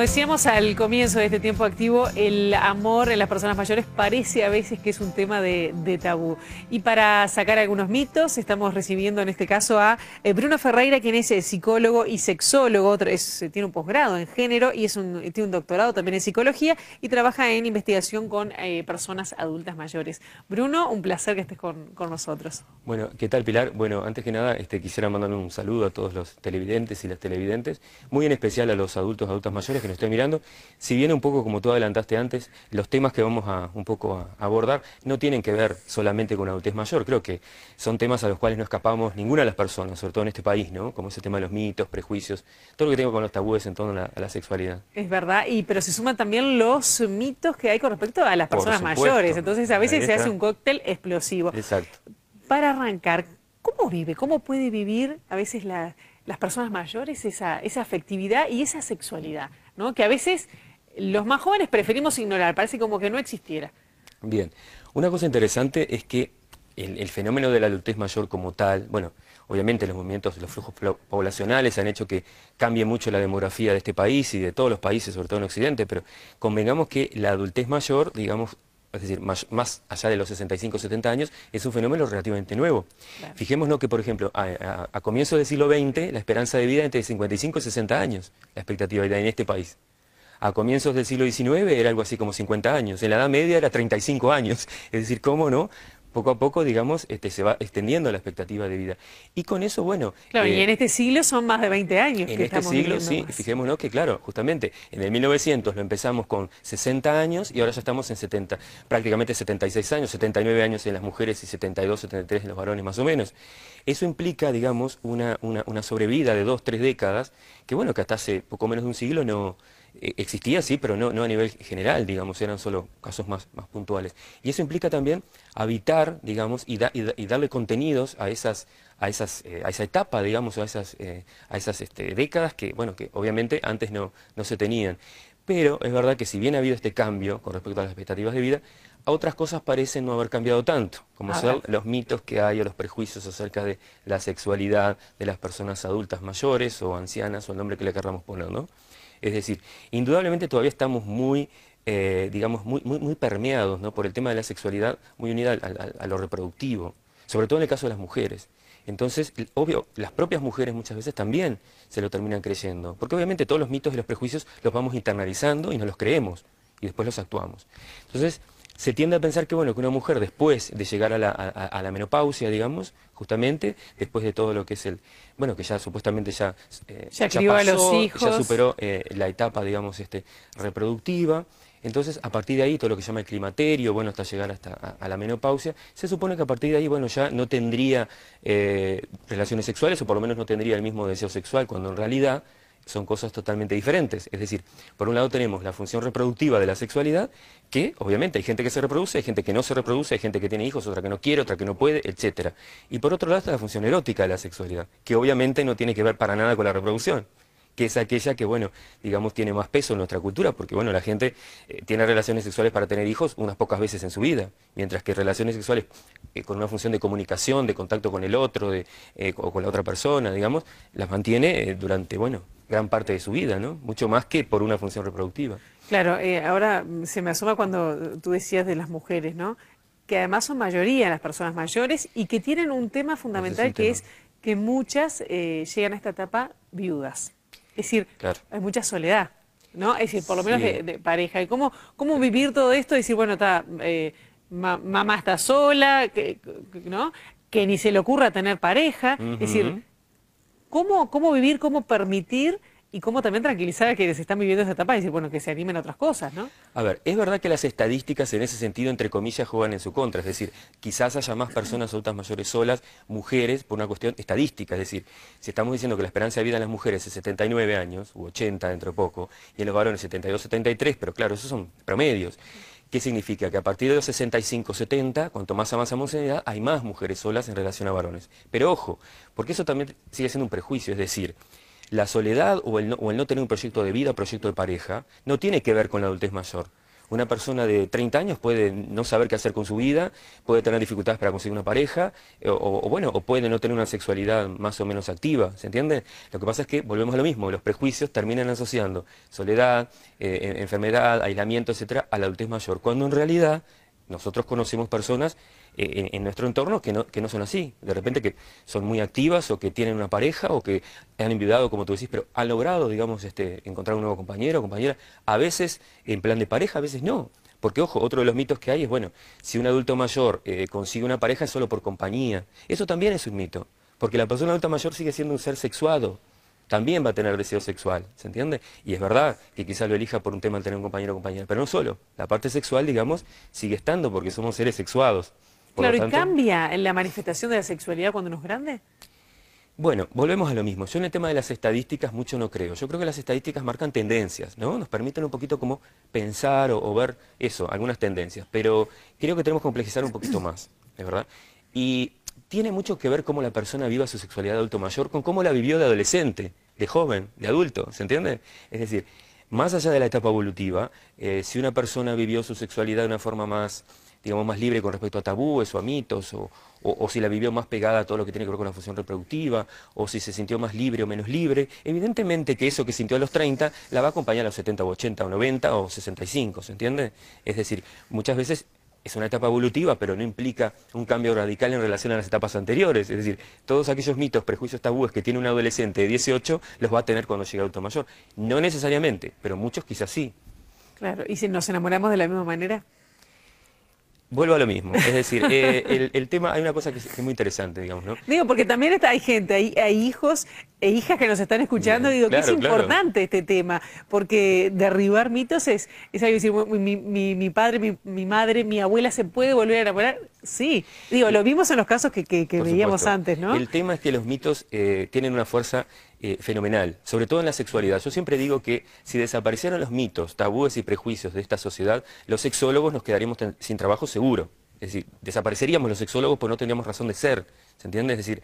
decíamos al comienzo de este tiempo activo, el amor en las personas mayores parece a veces que es un tema de tabú. Y para sacar algunos mitos, estamos recibiendo en este caso a Bruno Ferreira, quien es psicólogo y sexólogo, tiene un posgrado en género y tiene un doctorado también en psicología y trabaja en investigación con personas adultas mayores. Bruno, un placer que estés con nosotros. Bueno, ¿qué tal, Pilar? Bueno, antes que nada quisiera mandarle un saludo a todos los televidentes y las televidentes, muy en especial a los adultas mayores que nos estén mirando. Si bien un poco como tú adelantaste antes, los temas que vamos a abordar no tienen que ver solamente con la adultez mayor, creo que son temas a los cuales no escapamos ninguna de las personas, sobre todo en este país, ¿no? Como ese tema de los mitos, prejuicios, todo lo que tengo con los tabúes en torno a la sexualidad. Es verdad, pero se suman también los mitos que hay con respecto a las personas mayores, entonces a veces se hace un cóctel explosivo. Exacto. Para arrancar, ¿cómo puede vivir a veces las personas mayores esa afectividad y esa sexualidad, ¿no? Que a veces los más jóvenes preferimos ignorar, parece como que no existiera? Bien, una cosa interesante es que el fenómeno de la adultez mayor como tal, bueno, obviamente los movimientos, los flujos poblacionales han hecho que cambie mucho la demografía de este país y de todos los países, sobre todo en Occidente, pero convengamos que la adultez mayor, digamos, es decir, más allá de los 65 o 70 años, es un fenómeno relativamente nuevo. Claro. Fijémonos que, por ejemplo, a comienzos del siglo XX, la esperanza de vida entre 55 y 60 años, la expectativa de vida en este país. A comienzos del siglo XIX era algo así como 50 años, en la Edad Media era 35 años, es decir, ¿cómo no? Poco a poco, digamos, se va extendiendo la expectativa de vida. Y con eso, bueno... Claro, y en este siglo son más de 20 años que estamos viviendo. En este siglo, sí, fijémonos que, claro, justamente, en el 1900 lo empezamos con 60 años y ahora ya estamos en 70, prácticamente 76 años, 79 años en las mujeres y 72, 73 en los varones más o menos. Eso implica, digamos, una sobrevida de 2, 3 décadas, que bueno, que hasta hace poco menos de un siglo no... existía, sí, pero no a nivel general, digamos, eran solo casos más puntuales. Y eso implica también habitar, digamos, y darle contenidos a esa etapa, digamos, a esas décadas que, bueno, que obviamente antes no se tenían. Pero es verdad que si bien ha habido este cambio con respecto a las expectativas de vida, otras cosas parecen no haber cambiado tanto, como son los mitos que hay o los prejuicios acerca de la sexualidad de las personas adultas mayores o ancianas o el nombre que le queramos poner, ¿no? Es decir, indudablemente todavía estamos muy, digamos, muy permeados, ¿no? Por el tema de la sexualidad, muy unida a lo reproductivo, sobre todo en el caso de las mujeres. Entonces, obvio, las propias mujeres muchas veces también se lo terminan creyendo, porque obviamente todos los mitos y los prejuicios los vamos internalizando y nos los creemos, y después los actuamos. Entonces, se tiende a pensar que, bueno, que una mujer después de llegar a la menopausia, digamos, justamente, después de todo lo que es bueno, que ya supuestamente ya crió a los hijos, ya superó la etapa, digamos, reproductiva. Entonces, a partir de ahí, todo lo que se llama el climaterio, bueno, hasta llegar a la menopausia, se supone que a partir de ahí, bueno, ya no tendría relaciones sexuales, o por lo menos no tendría el mismo deseo sexual, cuando en realidad son cosas totalmente diferentes. Es decir, por un lado tenemos la función reproductiva de la sexualidad, que obviamente hay gente que se reproduce, hay gente que no se reproduce, hay gente que tiene hijos, otra que no quiere, otra que no puede, etc. Y por otro lado está la función erótica de la sexualidad, que obviamente no tiene que ver para nada con la reproducción, que es aquella que, bueno, digamos, tiene más peso en nuestra cultura, porque, bueno, la gente tiene relaciones sexuales para tener hijos unas pocas veces en su vida, mientras que relaciones sexuales con una función de comunicación, de contacto con el otro, o con la otra persona, digamos, las mantiene durante, bueno, gran parte de su vida, ¿no? Mucho más que por una función reproductiva. Claro, ahora se me asoma cuando tú decías de las mujeres, ¿no? Que además son mayoría las personas mayores y que tienen un tema fundamental que es que muchas llegan a esta etapa viudas. Es decir, claro, hay mucha soledad, ¿no? Es decir, por lo menos de pareja. ¿Y cómo vivir todo esto? Decir, bueno, mamá está sola, ¿no? Que ni se le ocurra tener pareja. Es decir, ¿cómo vivir, cómo permitir y cómo también tranquilizar a quienes están viviendo esa etapa y decir, bueno, que se animen a otras cosas, ¿no? A ver, es verdad que las estadísticas en ese sentido, entre comillas, juegan en su contra. Es decir, quizás haya más personas adultas mayores solas, mujeres, por una cuestión estadística. Es decir, si estamos diciendo que la esperanza de vida en las mujeres es 79 años, u 80 dentro de poco, y en los varones 72, 73, pero claro, esos son promedios. ¿Qué significa? Que a partir de los 65, 70, cuanto más avanzamos en edad, hay más mujeres solas en relación a varones. Pero ojo, porque eso también sigue siendo un prejuicio, es decir, la soledad o el no tener un proyecto de vida, proyecto de pareja, no tiene que ver con la adultez mayor. Una persona de 30 años puede no saber qué hacer con su vida, puede tener dificultades para conseguir una pareja, bueno, o puede no tener una sexualidad más o menos activa, ¿se entiende? Lo que pasa es que volvemos a lo mismo, los prejuicios terminan asociando soledad, enfermedad, aislamiento, etcétera, a la adultez mayor, cuando en realidad nosotros conocemos personas en nuestro entorno que no son así, de repente que son muy activas o que tienen una pareja o que han enviudado, como tú decís, pero han logrado, digamos, encontrar un nuevo compañero o compañera, a veces en plan de pareja, a veces no. Porque, ojo, otro de los mitos que hay es, bueno, si un adulto mayor consigue una pareja es solo por compañía. Eso también es un mito, porque la persona adulta mayor sigue siendo un ser sexuado. También va a tener deseo sexual, ¿se entiende? Y es verdad que quizás lo elija por un tema de tener un compañero o compañera, pero no solo. La parte sexual, digamos, sigue estando porque somos seres sexuados. Por Claro, lo tanto, ¿y cambia en la manifestación de la sexualidad cuando uno es grande? bueno, volvemos a lo mismo. Yo en el tema de las estadísticas mucho no creo. Yo creo que las estadísticas marcan tendencias, ¿no? Nos permiten un poquito como pensar o ver eso, algunas tendencias. Pero creo que tenemos que complejizar un poquito más, ¿es verdad? Y tiene mucho que ver cómo la persona viva su sexualidad de adulto mayor con cómo la vivió de adolescente, de joven, de adulto, ¿se entiende? Es decir, más allá de la etapa evolutiva, si una persona vivió su sexualidad de una forma más, digamos, más libre con respecto a tabúes o a mitos, o si la vivió más pegada a todo lo que tiene que ver con la función reproductiva, o si se sintió más libre o menos libre, evidentemente que eso que sintió a los 30 la va a acompañar a los 70 o 80 o 90 o 65, ¿se entiende? Es decir, muchas veces es una etapa evolutiva, pero no implica un cambio radical en relación a las etapas anteriores. Es decir, todos aquellos mitos, prejuicios, tabúes que tiene un adolescente de 18 los va a tener cuando llegue adulto mayor. No necesariamente, pero muchos quizás sí. Claro, ¿y si nos enamoramos de la misma manera? Vuelvo a lo mismo, es decir, el tema, hay una cosa que es muy interesante, digamos, ¿no? Digo, porque también hay gente, hay hijos e hijas que nos están escuchando, y digo, que es Claro, claro. importante este tema, porque derribar mitos es algo que decir, mi padre, mi madre, mi abuela se puede volver a enamorar. Sí, digo, lo vimos en los casos que Por veíamos supuesto. antes, ¿no? El tema es que los mitos tienen una fuerza fenomenal, sobre todo en la sexualidad. Yo siempre digo que si desaparecieran los mitos, tabúes y prejuicios de esta sociedad, los sexólogos nos quedaríamos sin trabajo seguro. Es decir, desapareceríamos los sexólogos porque no tendríamos razón de ser, ¿se entiende? Es decir,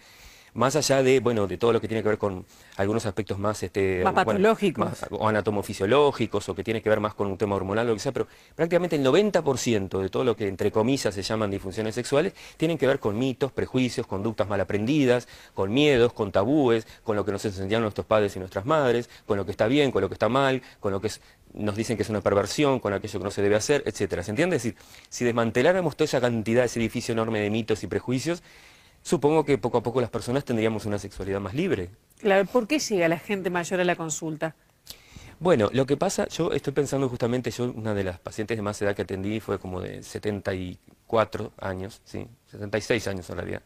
más allá de, bueno, de todo lo que tiene que ver con algunos aspectos más, Más patológicos. o anatomofisiológicos, o que tiene que ver más con un tema hormonal, lo que sea, pero prácticamente el 90% de todo lo que entre comillas se llaman disfunciones sexuales tienen que ver con mitos, prejuicios, conductas mal aprendidas, con miedos, con tabúes, con lo que nos enseñaron nuestros padres y nuestras madres, con lo que está bien, con lo que está mal, con lo que nos dicen que es una perversión, con aquello que no se debe hacer, etcétera. ¿Se entiende? Es decir, si desmanteláramos toda esa cantidad, ese edificio enorme de mitos y prejuicios, supongo que poco a poco las personas tendríamos una sexualidad más libre. Claro, ¿por qué llega la gente mayor a la consulta? Bueno, lo que pasa, yo estoy pensando justamente, una de las pacientes de más edad que atendí fue como de 74 años, sí, 76 años en realidad.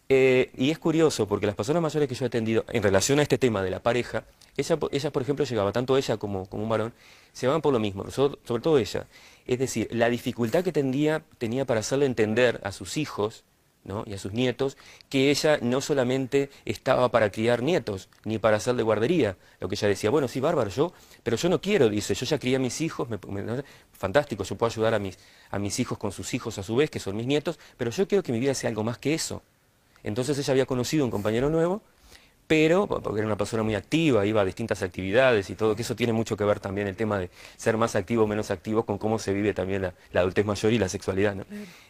Y es curioso porque las personas mayores que yo he atendido en relación a este tema de la pareja, ella por ejemplo llegaba, tanto ella como un varón, se llevaban por lo mismo, sobre todo ella. Es decir, la dificultad que tenía para hacerle entender a sus hijos, ¿no?, y a sus nietos, que ella no solamente estaba para criar nietos, ni para hacer de guardería. Lo que ella decía, bueno, sí, bárbaro, pero yo no quiero, dice, yo ya crié a mis hijos, fantástico, yo puedo ayudar a mis hijos con sus hijos a su vez, que son mis nietos, pero yo quiero que mi vida sea algo más que eso. Entonces ella había conocido un compañero nuevo, pero, porque era una persona muy activa, iba a distintas actividades y todo, que eso tiene mucho que ver también el tema de ser más activo o menos activo con cómo se vive también la adultez mayor y la sexualidad, ¿no?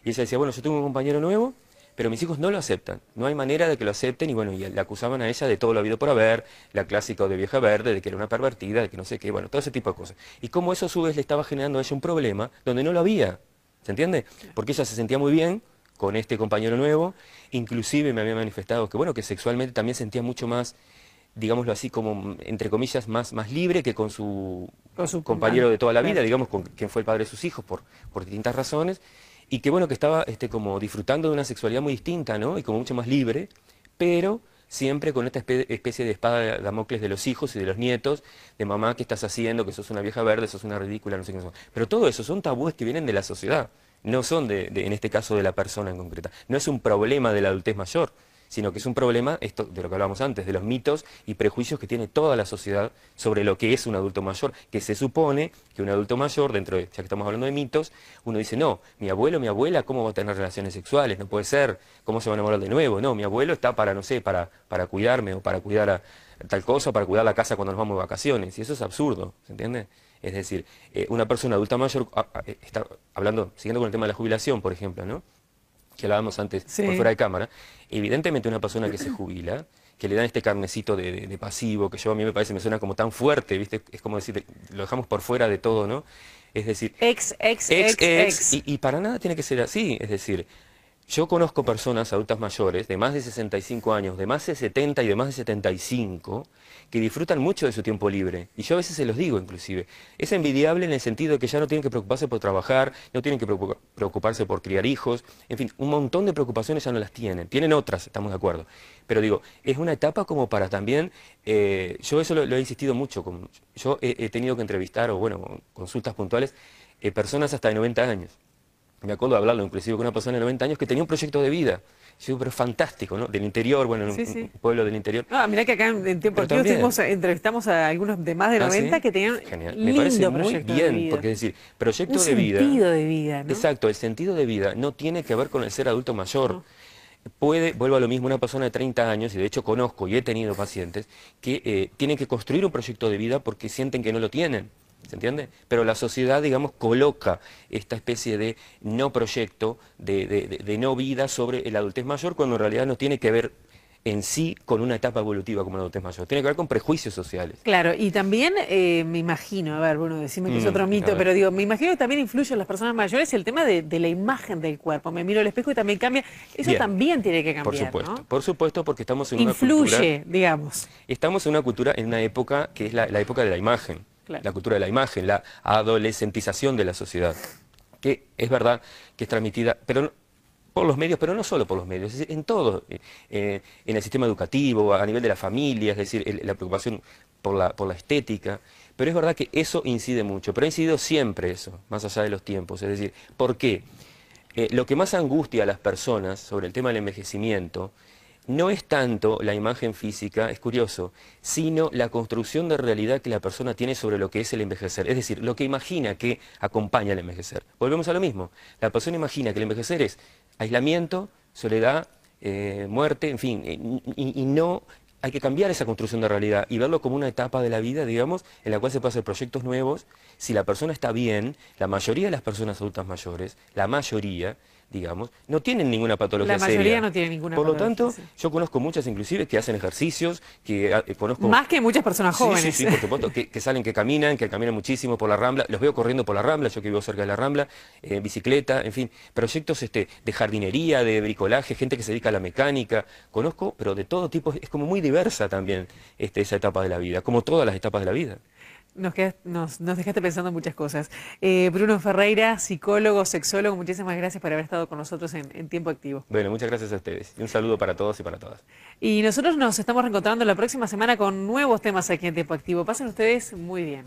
Y ella decía, bueno, yo tengo un compañero nuevo, pero mis hijos no lo aceptan, no hay manera de que lo acepten, y bueno, y la acusaban a ella de todo lo habido por haber, la clásica de vieja verde, de que era una pervertida, de que no sé qué, bueno, todo ese tipo de cosas. Y cómo eso a su vez le estaba generando a ella un problema donde no lo había, ¿se entiende? Porque ella se sentía muy bien con este compañero nuevo, inclusive me había manifestado que, bueno, que sexualmente también sentía mucho más, digámoslo así, como, entre comillas, más libre que con su compañero de toda la vida, digamos, con quien fue el padre de sus hijos, por distintas razones, y que, bueno, que estaba como disfrutando de una sexualidad muy distinta, ¿no?, y como mucho más libre, pero siempre con esta especie de espada de Damocles de los hijos y de los nietos, de mamá, ¿qué estás haciendo?, que sos una vieja verde, sos una ridícula, no sé qué. Pero todo eso son tabúes que vienen de la sociedad, no son en este caso de la persona en concreta. No es un problema de la adultez mayor, sino que es un problema, esto de lo que hablábamos antes, de los mitos y prejuicios que tiene toda la sociedad sobre lo que es un adulto mayor, que se supone que un adulto mayor, ya que estamos hablando de mitos, uno dice, no, mi abuelo, mi abuela, ¿cómo va a tener relaciones sexuales? No puede ser, ¿cómo se va a enamorar de nuevo? No, mi abuelo está para, no sé, para cuidarme, o para cuidar a tal cosa, para cuidar la casa cuando nos vamos de vacaciones, y eso es absurdo, ¿se entiende? Es decir, una persona adulta mayor, está hablando, siguiendo con el tema de la jubilación, por ejemplo, ¿no? Que hablábamos antes por fuera de cámara, evidentemente una persona que se jubila, que le dan este carnecito de pasivo, que yo a mí me parece, me suena como tan fuerte, ¿viste? Es como decir, lo dejamos por fuera de todo, ¿no? Es decir, ex. Y para nada tiene que ser así, es decir, yo conozco personas adultas mayores de más de 65 años, de más de 70 y de más de 75, que disfrutan mucho de su tiempo libre. Y yo a veces se los digo inclusive. Es envidiable en el sentido de que ya no tienen que preocuparse por trabajar, no tienen que preocuparse por criar hijos, en fin, un montón de preocupaciones ya no las tienen. Tienen otras, estamos de acuerdo. Pero digo, es una etapa como para también, yo eso lo he insistido mucho, yo he tenido que entrevistar, o bueno, consultas puntuales, personas hasta de 90 años. Me acuerdo de hablarlo inclusive con una persona de 90 años que tenía un proyecto de vida. Yo digo, pero fantástico, ¿no? Del interior, bueno, en un pueblo del interior. Ah, mirá que acá en Tiempo Activo entrevistamos a algunos de más de 90 que tenían me parece muy bien, porque es decir, proyecto de vida. Un sentido de vida, ¿no? Exacto, el sentido de vida no tiene que ver con el ser adulto mayor. No. Vuelvo a lo mismo, una persona de 30 años, y de hecho conozco y he tenido pacientes, que tienen que construir un proyecto de vida porque sienten que no lo tienen. ¿Se entiende? Pero la sociedad, digamos, coloca esta especie de no proyecto, de no vida sobre el adultez mayor, cuando en realidad no tiene que ver en sí con una etapa evolutiva como la adultez mayor. Tiene que ver con prejuicios sociales. Claro, y también me imagino, a ver, bueno, decime que es otro mito, pero digo, me imagino que también influye en las personas mayores el tema de la imagen del cuerpo. Me miro al espejo y también cambia. Eso también tiene que cambiar, por supuesto, porque estamos en una cultura... Influye, digamos. Estamos en una cultura, en una época que es la época de la imagen. Claro. La cultura de la imagen, la adolescentización de la sociedad, que es verdad que es transmitida pero por los medios, pero no solo por los medios, es decir, en todo, en el sistema educativo, a nivel de la familia, es decir, la preocupación por la estética, pero es verdad que eso incide mucho, pero ha incidido siempre eso, más allá de los tiempos, es decir, ¿por qué? Lo que más angustia a las personas sobre el tema del envejecimiento no es tanto la imagen física, es curioso, sino la construcción de realidad que la persona tiene sobre lo que es el envejecer. Es decir, lo que imagina que acompaña al envejecer. Volvemos a lo mismo. La persona imagina que el envejecer es aislamiento, soledad, muerte, en fin, y no... Hay que cambiar esa construcción de realidad y verlo como una etapa de la vida, digamos, en la cual se pueden hacer proyectos nuevos. Si la persona está bien, la mayoría de las personas adultas mayores, la mayoría, digamos, no tienen ninguna patología seria. La mayoría no tiene ninguna patología. Por lo tanto, yo conozco muchas inclusive que hacen ejercicios, que conozco... Más que muchas personas jóvenes. Sí, por supuesto, que salen, que caminan muchísimo por la Rambla. Los veo corriendo por la Rambla, yo que vivo cerca de la Rambla, en bicicleta, en fin, proyectos de jardinería, de bricolaje, gente que se dedica a la mecánica. Conozco, pero de todo tipo, es como muy diversa también esa etapa de la vida, como todas las etapas de la vida. Nos dejaste pensando en muchas cosas. Bruno Ferreira, psicólogo, sexólogo, muchísimas gracias por haber estado con nosotros en Tiempo Activo. Bueno, muchas gracias a ustedes. Y un saludo para todos y para todas. Y nosotros nos estamos reencontrando la próxima semana con nuevos temas aquí en Tiempo Activo. Pasen ustedes muy bien.